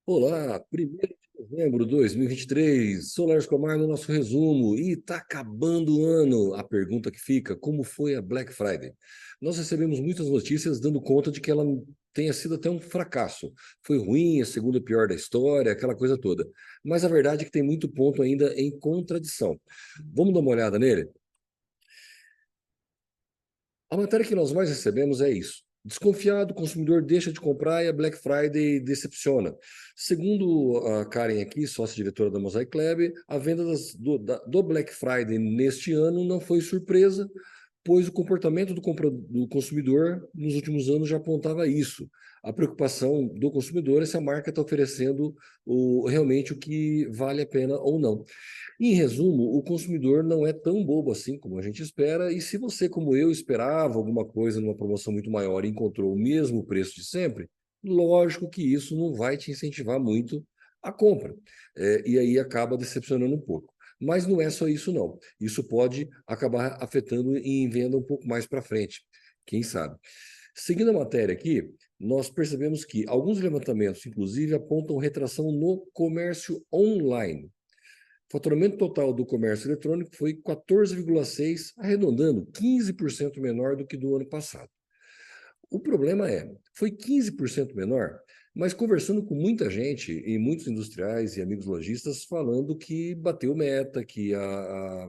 Olá, 1º de novembro de 2023, Solar Comar no nosso resumo, e está acabando o ano. A pergunta que fica, como foi a Black Friday? Nós recebemos muitas notícias dando conta de que ela tenha sido até um fracasso. Foi ruim, a segunda pior da história, aquela coisa toda. Mas a verdade é que tem muito ponto ainda em contradição. Vamos dar uma olhada nele? A matéria que nós mais recebemos é isso. Desconfiado, o consumidor deixa de comprar e a Black Friday decepciona. Segundo a Karen aqui, sócia-diretora da Mosaic Lab, a venda do Black Friday neste ano não foi surpresa, pois o comportamento do consumidor nos últimos anos já apontava isso. A preocupação do consumidor é se a marca está oferecendo realmente o que vale a pena ou não. Em resumo, o consumidor não é tão bobo assim como a gente espera, e se você, como eu, esperava alguma coisa numa promoção muito maior e encontrou o mesmo preço de sempre, lógico que isso não vai te incentivar muito a compra. E aí acaba decepcionando um pouco. Mas não é só isso, não. Isso pode acabar afetando em venda um pouco mais para frente, quem sabe. Seguindo a matéria aqui, nós percebemos que alguns levantamentos, inclusive, apontam retração no comércio online. O faturamento total do comércio eletrônico foi 14,6, arredondando 15% menor do que do ano passado. O problema foi 15% menor, mas conversando com muita gente e muitos industriais e amigos lojistas falando que bateu meta, que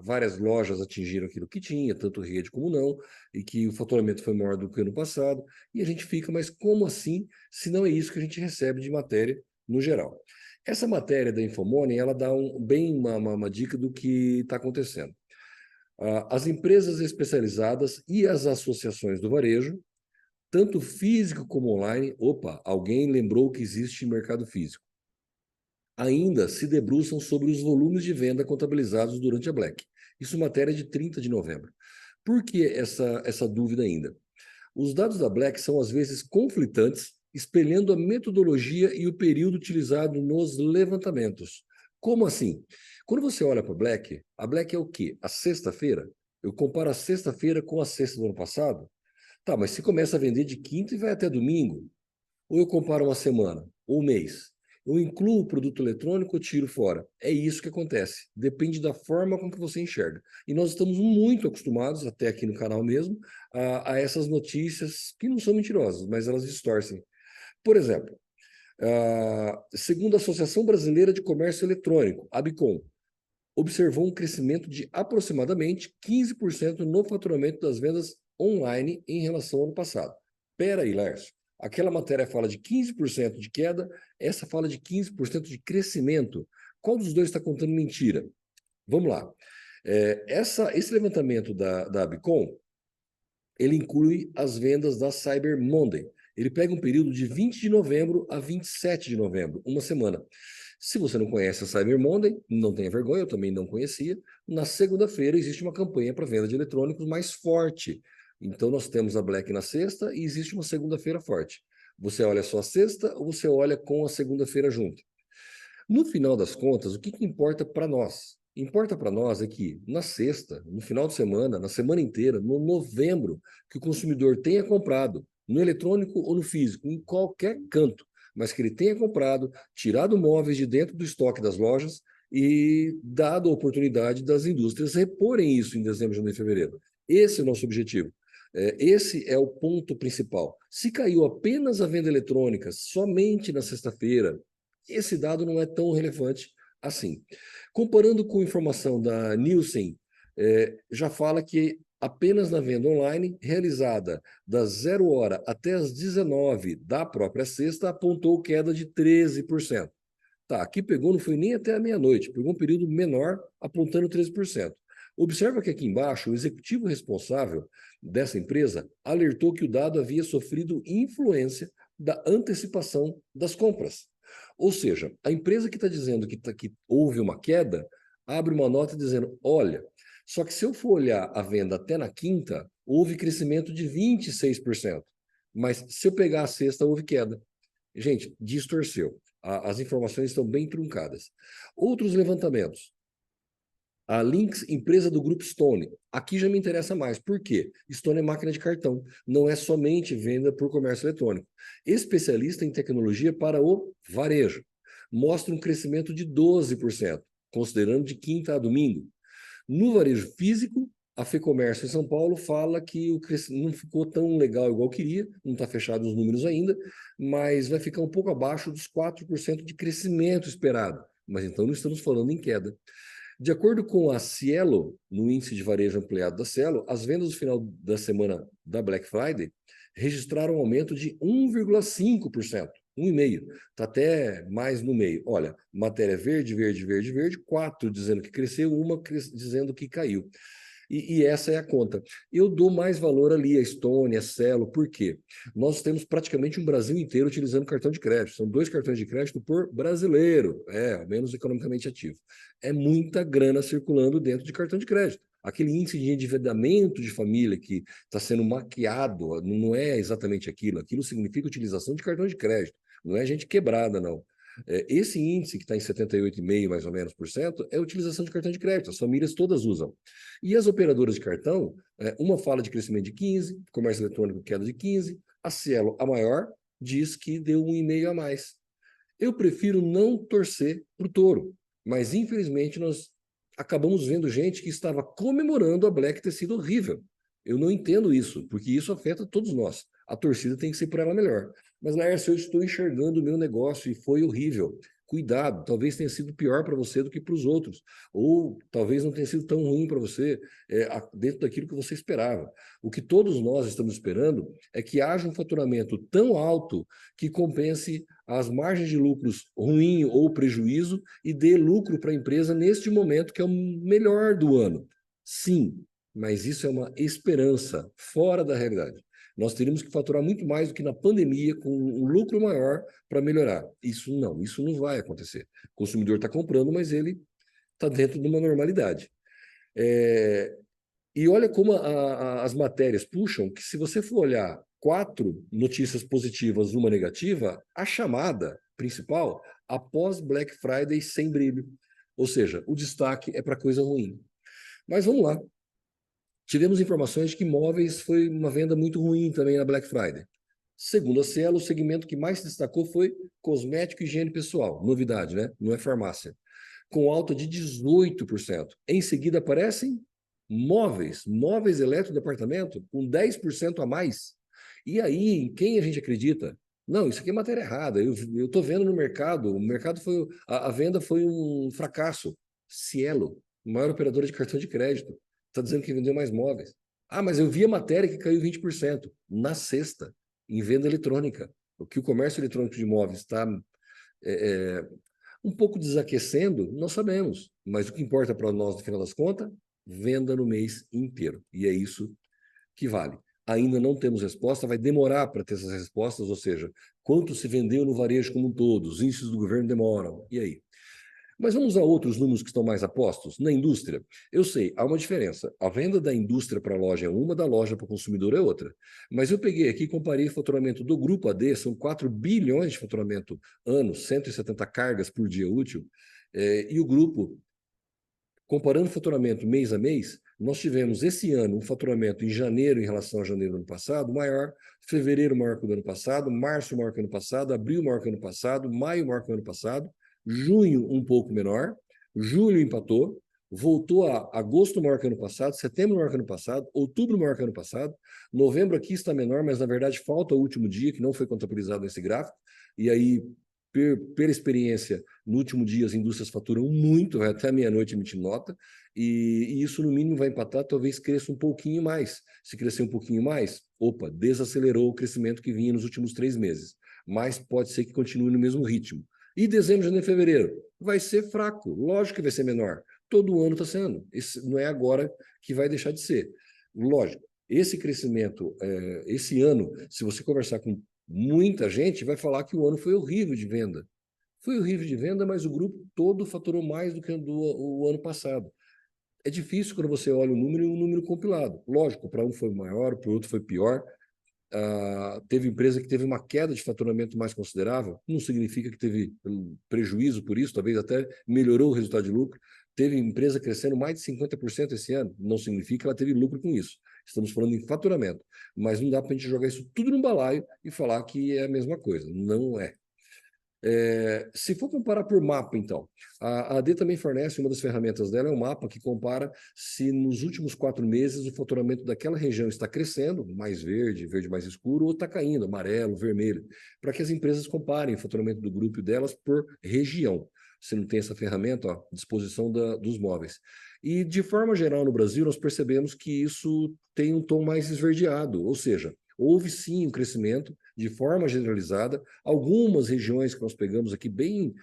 várias lojas atingiram aquilo que tinha, tanto rede como não, e que o faturamento foi maior do que o ano passado, e a gente fica, mas como assim, se não é isso que a gente recebe de matéria no geral? Essa matéria da Infomoney, ela dá bem uma dica do que está acontecendo. As empresas especializadas e as associações do varejo, tanto físico como online, opa, alguém lembrou que existe mercado físico, ainda se debruçam sobre os volumes de venda contabilizados durante a Black. Isso matéria de 30 de novembro. Por que essa dúvida ainda? Os dados da Black são às vezes conflitantes, espelhando a metodologia e o período utilizado nos levantamentos. Como assim? Quando você olha para a Black é o quê? A sexta-feira? Eu comparo a sexta-feira com a sexta do ano passado? Tá, mas se começa a vender de quinta e vai até domingo, ou eu comparo uma semana, ou um mês, eu incluo o produto eletrônico ou tiro fora. É isso que acontece. Depende da forma com que você enxerga. E nós estamos muito acostumados, até aqui no canal mesmo, a essas notícias que não são mentirosas, mas elas distorcem. Por exemplo, segundo a Associação Brasileira de Comércio Eletrônico, ABCOM, observou um crescimento de aproximadamente 15% no faturamento das vendas online em relação ao ano passado. Pera aí, Lércio. Aquela matéria fala de 15% de queda, essa fala de 15% de crescimento. Qual dos dois está contando mentira? Vamos lá. Esse levantamento da Abicom, ele inclui as vendas da Cyber Monday. Ele pega um período de 20 de novembro a 27 de novembro, uma semana. Se você não conhece a Cyber Monday, não tenha vergonha, eu também não conhecia. Na segunda-feira existe uma campanha para venda de eletrônicos mais forte. Então nós temos a Black na sexta e existe uma segunda-feira forte. Você olha só a sexta ou você olha com a segunda-feira junto? No final das contas, o que importa para nós? Importa para nós é que na sexta, no final de semana, na semana inteira, no novembro, que o consumidor tenha comprado, no eletrônico ou no físico, em qualquer canto, mas que ele tenha comprado, tirado móveis de dentro do estoque das lojas e dado a oportunidade das indústrias reporem isso em dezembro, janeiro e fevereiro. Esse é o nosso objetivo. Esse é o ponto principal. Se caiu apenas a venda eletrônica somente na sexta-feira, esse dado não é tão relevante assim. Comparando com informação da Nielsen, já fala que apenas na venda online, realizada das 0 hora até as 19 da própria sexta, apontou queda de 13%. Tá, aqui pegou, não foi nem até a meia-noite, pegou um período menor, apontando 13%. Observa que aqui embaixo, o executivo responsável dessa empresa alertou que o dado havia sofrido influência da antecipação das compras. Ou seja, a empresa que está dizendo que houve uma queda, abre uma nota dizendo, olha, só que se eu for olhar a venda até na quinta, houve crescimento de 26%. Mas se eu pegar a sexta, houve queda. Gente, distorceu. As informações estão bem truncadas. Outros levantamentos. A Lynx, empresa do grupo Stone. Aqui já me interessa mais. Por quê? Stone é máquina de cartão. Não é somente venda por comércio eletrônico. Especialista em tecnologia para o varejo. mostra um crescimento de 12%, considerando de quinta a domingo. No varejo físico, a FEComércio em São Paulo fala que o crescimento não ficou tão legal igual queria, não está fechado os números ainda, mas vai ficar um pouco abaixo dos 4% de crescimento esperado. Mas então não estamos falando em queda. De acordo com a Cielo, no índice de varejo ampliado da Cielo, as vendas no final da semana da Black Friday registraram um aumento de 1,5%. 1,5%. Está até mais no meio. Olha, matéria verde, verde, verde, verde, 4 dizendo que cresceu, uma dizendo que caiu. E essa é a conta. Eu dou mais valor ali a Estônia, a Cielo, por quê? Nós temos praticamente um Brasil inteiro utilizando cartão de crédito. São 2 cartões de crédito por brasileiro, menos economicamente ativo. É muita grana circulando dentro de cartão de crédito. Aquele índice de endividamento de família que está sendo maquiado, não é exatamente aquilo. Aquilo significa utilização de cartão de crédito. Não é gente quebrada, não. Esse índice, que está em 78,5% mais ou menos por cento, é a utilização de cartão de crédito. As famílias todas usam. E as operadoras de cartão, uma fala de crescimento de 15%, comércio eletrônico queda de 15%, a Cielo, a maior, diz que deu 1,5% a mais. Eu prefiro não torcer para o touro, mas infelizmente nós acabamos vendo gente que estava comemorando a Black ter sido horrível. Eu não entendo isso, porque isso afeta todos nós. A torcida tem que ser por ela melhor. Mas, Laércio, eu estou enxergando o meu negócio e foi horrível. Cuidado, talvez tenha sido pior para você do que para os outros, ou talvez não tenha sido tão ruim para você dentro daquilo que você esperava. O que todos nós estamos esperando é que haja um faturamento tão alto que compense as margens de lucros ruim ou prejuízo e dê lucro para a empresa neste momento que é o melhor do ano. Sim, mas isso é uma esperança fora da realidade. Nós teríamos que faturar muito mais do que na pandemia, com um lucro maior para melhorar. Isso não vai acontecer. O consumidor está comprando, mas ele está dentro de uma normalidade. E olha como as matérias puxam, que se você for olhar 4 notícias positivas, uma negativa, a chamada principal, após Black Friday sem brilho. Ou seja, o destaque é para coisa ruim. Mas vamos lá. Tivemos informações de que imóveis foi uma venda muito ruim também na Black Friday. Segundo a Cielo, o segmento que mais se destacou foi cosmético e higiene pessoal. Novidade, né? Não é farmácia. Com alta de 18%. Em seguida aparecem móveis eletrodepartamento, com 10% a mais. E aí, em quem a gente acredita? Não, isso aqui é matéria errada. Eu estou vendo no mercado, o mercado foi. A venda foi um fracasso. Cielo, maior operadora de cartão de crédito, está dizendo que vendeu mais móveis. Ah, mas eu vi a matéria que caiu 20% na sexta, em venda eletrônica. O que o comércio eletrônico de imóveis está um pouco desaquecendo, nós sabemos. Mas o que importa para nós, no final das contas, venda no mês inteiro. E é isso que vale. Ainda não temos resposta, vai demorar para ter essas respostas, ou seja, quanto se vendeu no varejo como um todo, os índices do governo demoram, e aí? Mas vamos a outros números que estão mais apostos. Na indústria, eu sei, há uma diferença. A venda da indústria para a loja é uma, da loja para o consumidor é outra. Mas eu peguei aqui e comparei o faturamento do Grupo AD, são 4 bilhões de faturamento ano, 170 cargas por dia útil, e o grupo, comparando o faturamento mês a mês, nós tivemos esse ano um faturamento em janeiro, em relação a janeiro do ano passado, maior, fevereiro maior que o do ano passado, março maior que o ano passado, abril maior que o ano passado, maio maior que o ano passado, junho um pouco menor, julho empatou, voltou a agosto maior que o ano passado, setembro maior que o ano passado, outubro maior que o ano passado, novembro aqui está menor, mas na verdade falta o último dia, que não foi contabilizado nesse gráfico, e aí, pela experiência, no último dia as indústrias faturam muito, vai até meia-noite emitindo nota, e isso no mínimo vai empatar, talvez cresça um pouquinho mais. Se crescer um pouquinho mais, opa, desacelerou o crescimento que vinha nos últimos 3 meses, mas pode ser que continue no mesmo ritmo. E dezembro, janeiro e fevereiro? Vai ser fraco, lógico que vai ser menor. Todo ano está sendo. Esse não é agora que vai deixar de ser. Lógico, esse crescimento, esse ano, se você conversar com muita gente, vai falar que o ano foi horrível de venda. Foi horrível de venda, mas o grupo todo faturou mais do que o ano passado. É difícil quando você olha o número e um número compilado. Lógico, para um foi maior, para o outro foi pior. Teve empresa que teve uma queda de faturamento mais considerável, não significa que teve prejuízo por isso, talvez até melhorou o resultado de lucro. Teve empresa crescendo mais de 50% esse ano, não significa que ela teve lucro com isso. Estamos falando em faturamento, mas não dá para a gente jogar isso tudo num balaio e falar que é a mesma coisa. Não é. Se for comparar por mapa, então, a AD também fornece, uma das ferramentas dela é um mapa que compara se nos últimos 4 meses o faturamento daquela região está crescendo, mais verde, verde mais escuro, ou está caindo, amarelo, vermelho, para que as empresas comparem o faturamento do grupo delas por região. Você não tem essa ferramenta, ó, à disposição dos móveis. E, de forma geral, no Brasil, nós percebemos que isso tem um tom mais esverdeado, ou seja, houve sim um crescimento de forma generalizada. Algumas regiões que nós pegamos aqui, bem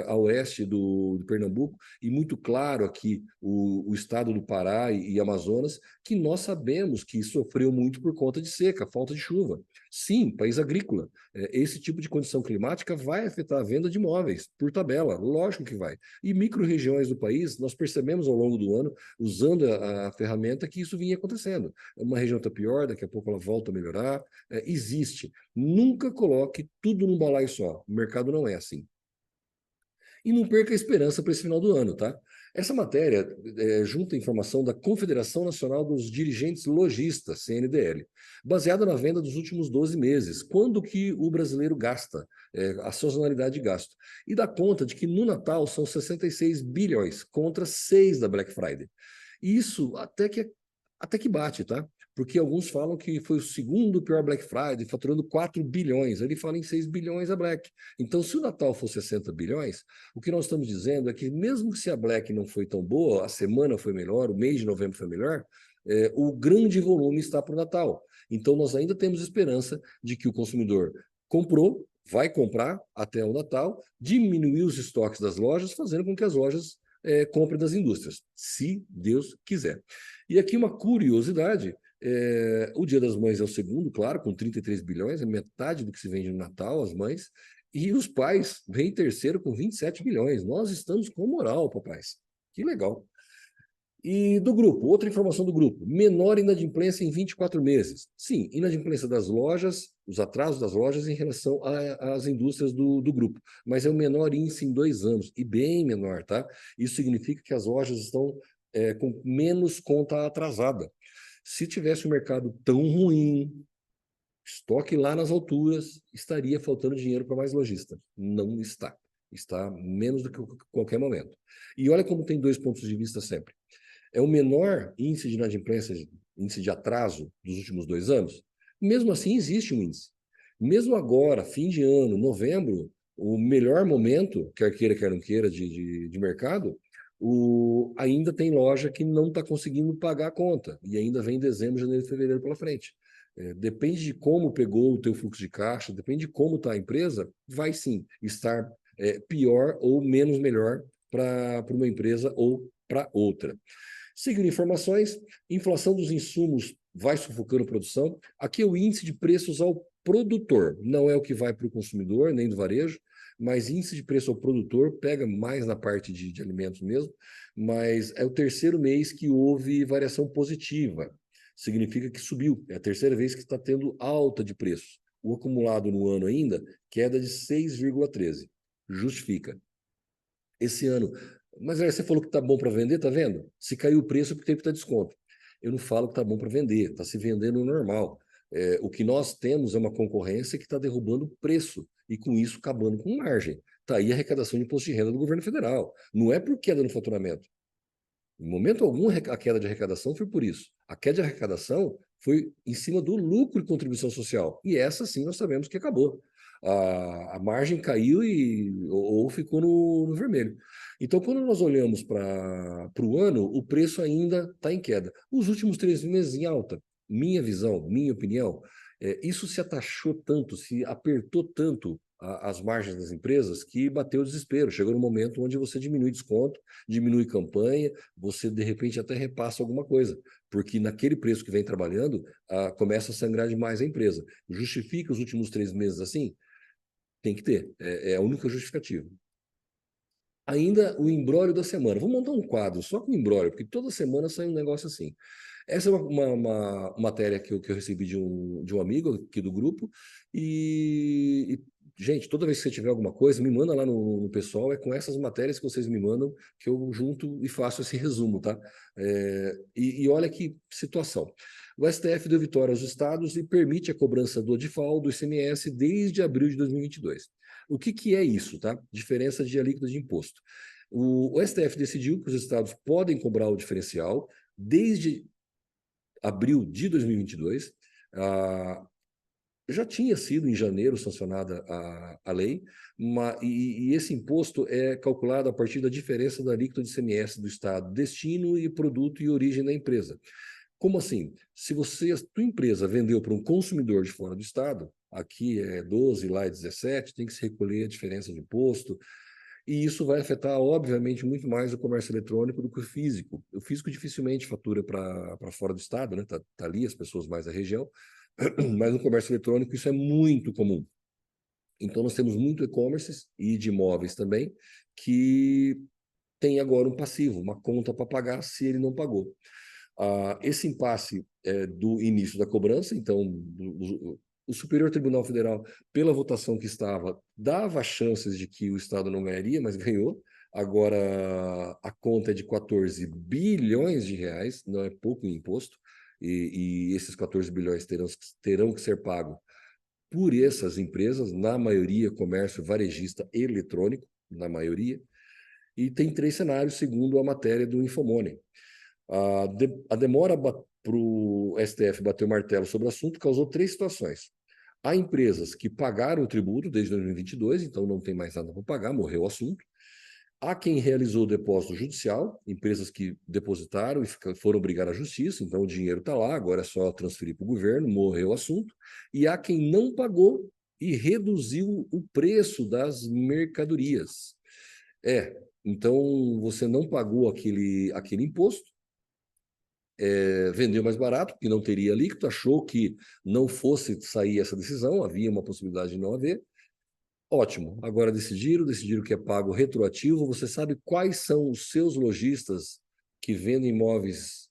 a oeste do Pernambuco, e muito claro aqui o estado do Pará e Amazonas, que nós sabemos que sofreu muito por conta de seca, falta de chuva. Sim, país agrícola. Esse tipo de condição climática vai afetar a venda de imóveis, por tabela, lógico que vai. E micro-regiões do país, nós percebemos ao longo do ano, usando a ferramenta, que isso vinha acontecendo. Uma região está pior, daqui a pouco ela volta a melhorar. Existe. Nunca coloque tudo num balaio só. O mercado não é assim. E não perca a esperança para esse final do ano, tá? Essa matéria junta informação da Confederação Nacional dos Dirigentes Lojistas, CNDL, baseada na venda dos últimos 12 meses, quando que o brasileiro gasta, a sazonalidade de gasto. E dá conta de que no Natal são 66 bilhões contra 6 da Black Friday. Isso até que bate, tá? Porque alguns falam que foi o segundo pior Black Friday, faturando 4 bilhões. Ele fala em 6 bilhões a Black. Então, se o Natal for 60 bilhões, o que nós estamos dizendo é que mesmo que se a Black não foi tão boa, a semana foi melhor, o mês de novembro foi melhor, o grande volume está para o Natal. Então, nós ainda temos esperança de que o consumidor comprou, vai comprar até o Natal, diminuir os estoques das lojas, fazendo com que as lojas comprem das indústrias, se Deus quiser. E aqui uma curiosidade, o Dia das Mães é o segundo, claro, com 33 bilhões, é metade do que se vende no Natal, as mães, e os pais vêm em terceiro com 27 bilhões. Nós estamos com moral, papais. Que legal. E do grupo, outra informação do grupo, menor inadimplência em 24 meses. Sim, inadimplência das lojas, os atrasos das lojas em relação às indústrias do grupo, mas é o menor índice em 2 anos, e bem menor, tá? Isso significa que as lojas estão com menos conta atrasada. Se tivesse um mercado tão ruim, estoque lá nas alturas, estaria faltando dinheiro para mais lojista. Não está. Está menos do que qualquer momento. E olha como tem dois pontos de vista sempre. É o menor índice de inadimplência, índice de atraso dos últimos 2 anos. Mesmo assim, existe um índice. Mesmo agora, fim de ano, novembro, o melhor momento, quer queira, quer não queira, de mercado, ainda tem loja que não está conseguindo pagar a conta. E ainda vem dezembro, janeiro e fevereiro pela frente. Depende de como pegou o teu fluxo de caixa, depende de como está a empresa, vai sim estar pior ou menos melhor para uma empresa ou para outra. Seguindo informações, inflação dos insumos vai sufocando a produção. Aqui é o índice de preços ao produtor, não é o que vai para o consumidor, nem do varejo, mas índice de preço ao produtor pega mais na parte de alimentos mesmo, mas é o terceiro mês que houve variação positiva. Significa que subiu, é a terceira vez que está tendo alta de preços. O acumulado no ano ainda, queda de 6,13. Justifica. Esse ano, mas aí você falou que está bom para vender, tá vendo? Se caiu o preço é porque tem que estar desconto. Eu não falo que está bom para vender, está se vendendo normal. O que nós temos é uma concorrência que está derrubando o preço e com isso acabando com margem. Está aí a arrecadação de imposto de renda do governo federal. Não é por queda no faturamento. Em momento algum, a queda de arrecadação foi por isso. A queda de arrecadação foi em cima do lucro e contribuição social. E essa sim nós sabemos que acabou. A margem caiu ou ficou no vermelho. Então, quando nós olhamos para o ano, o preço ainda está em queda. Os últimos 3 meses em alta, minha visão, minha opinião, isso se atachou tanto, se apertou tanto as margens das empresas que bateu o desespero. Chegou no momento onde você diminui desconto, diminui campanha, você de repente até repassa alguma coisa, porque naquele preço que vem trabalhando, começa a sangrar demais a empresa. Justifica os últimos 3 meses assim? Tem que ter, é a única justificativa. Ainda o imbróglio da semana. Vou montar um quadro só com imbróglio, porque toda semana sai um negócio assim. Essa é uma matéria que eu recebi de um amigo aqui do grupo, gente, toda vez que você tiver alguma coisa, me manda lá no pessoal, é com essas matérias que vocês me mandam que eu junto e faço esse resumo, tá? E olha que situação. O STF deu vitória aos estados e permite a cobrança do DIFAL, do ICMS, desde abril de 2022. O que é isso, tá? Diferença de alíquota de imposto. O STF decidiu que os estados podem cobrar o diferencial desde abril de 2022. Já tinha sido em janeiro sancionada a lei, e esse imposto é calculado a partir da diferença da alíquota de ICMS do estado, destino e produto e origem da empresa. Como assim? Se a tua empresa vendeu para um consumidor de fora do estado, aqui é 12, lá é 17, tem que se recolher a diferença de imposto, e isso vai afetar, obviamente, muito mais o comércio eletrônico do que o físico. O físico dificilmente fatura para fora do estado, né? Tá ali as pessoas mais da região, mas no comércio eletrônico isso é muito comum. Então nós temos muito e-commerce e de imóveis também que tem agora um passivo, uma conta para pagar se ele não pagou. Esse impasse do início da cobrança, então o Superior Tribunal Federal, pela votação que estava, dava chances de que o Estado não ganharia, mas ganhou. Agora a conta é de 14 bilhões de reais, não é pouco em imposto, e esses 14 bilhões terão que ser pagos por essas empresas, na maioria comércio varejista eletrônico, na maioria, e tem 3 cenários, segundo a matéria do Infomoney. A demora para o STF bater o martelo sobre o assunto causou 3 situações. Há empresas que pagaram o tributo desde 2022, então não tem mais nada para pagar, morreu o assunto. Há quem realizou o depósito judicial, empresas que depositaram e foram brigar à justiça, então o dinheiro está lá, agora é só transferir para o governo, morreu o assunto. E há quem não pagou e reduziu o preço das mercadorias. Então você não pagou aquele imposto, vendeu mais barato, que não teria alíquota, achou que não fosse sair essa decisão, havia uma possibilidade de não haver. Ótimo, agora decidiram que é pago retroativo. Você sabe quais são os seus lojistas que vendem imóveis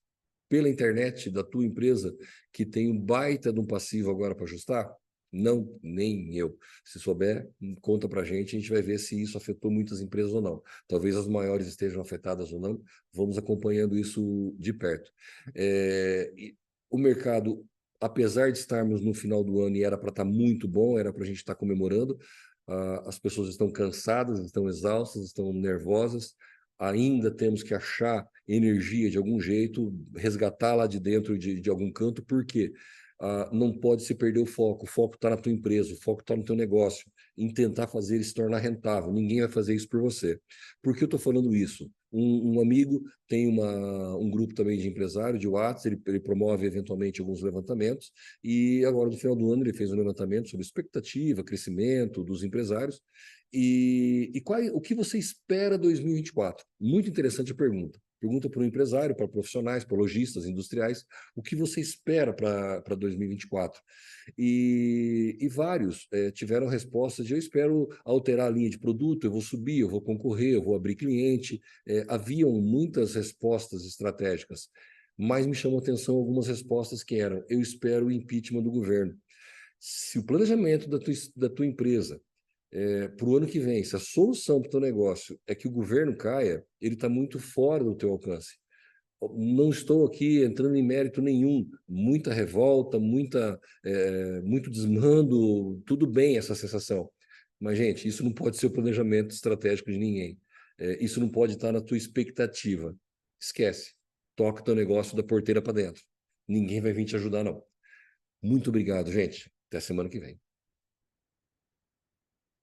pela internet da tua empresa que tem um baita de um passivo agora para ajustar? Não, nem eu. Se souber, conta para a gente vai ver se isso afetou muitas empresas ou não. Talvez as maiores estejam afetadas ou não, vamos acompanhando isso de perto. O mercado, apesar de estarmos no final do ano e era para estar muito bom, era para a gente estar comemorando, as pessoas estão cansadas, estão exaustas, estão nervosas. Ainda temos que achar energia de algum jeito, resgatar lá de dentro de algum canto, porque não pode se perder o foco está na tua empresa, o foco está no teu negócio, em tentar fazer ele se tornar rentável. Ninguém vai fazer isso por você. Por que eu estou falando isso? Um amigo tem um grupo também de empresário, de WhatsApp, ele promove eventualmente alguns levantamentos, e agora no final do ano ele fez um levantamento sobre expectativa, crescimento dos empresários, o que você espera 2024? Muito interessante a pergunta. Pergunta para o empresário, para profissionais, para lojistas, industriais, o que você espera para 2024? E vários tiveram respostas de eu espero alterar a linha de produto, eu vou subir, eu vou concorrer, eu vou abrir cliente. Haviam muitas respostas estratégicas, mas me chamou a atenção algumas respostas que eram: eu espero o impeachment do governo. Se o planejamento da tua empresa para o ano que vem, se a solução para o teu negócio é que o governo caia, ele está muito fora do teu alcance. Não estou aqui entrando em mérito nenhum, muita revolta, muito desmando, tudo bem essa sensação. Mas, gente, isso não pode ser o planejamento estratégico de ninguém. Isso não pode estar na tua expectativa. Esquece. Toca o teu negócio da porteira para dentro. Ninguém vai vir te ajudar, não. Muito obrigado, gente. Até semana que vem.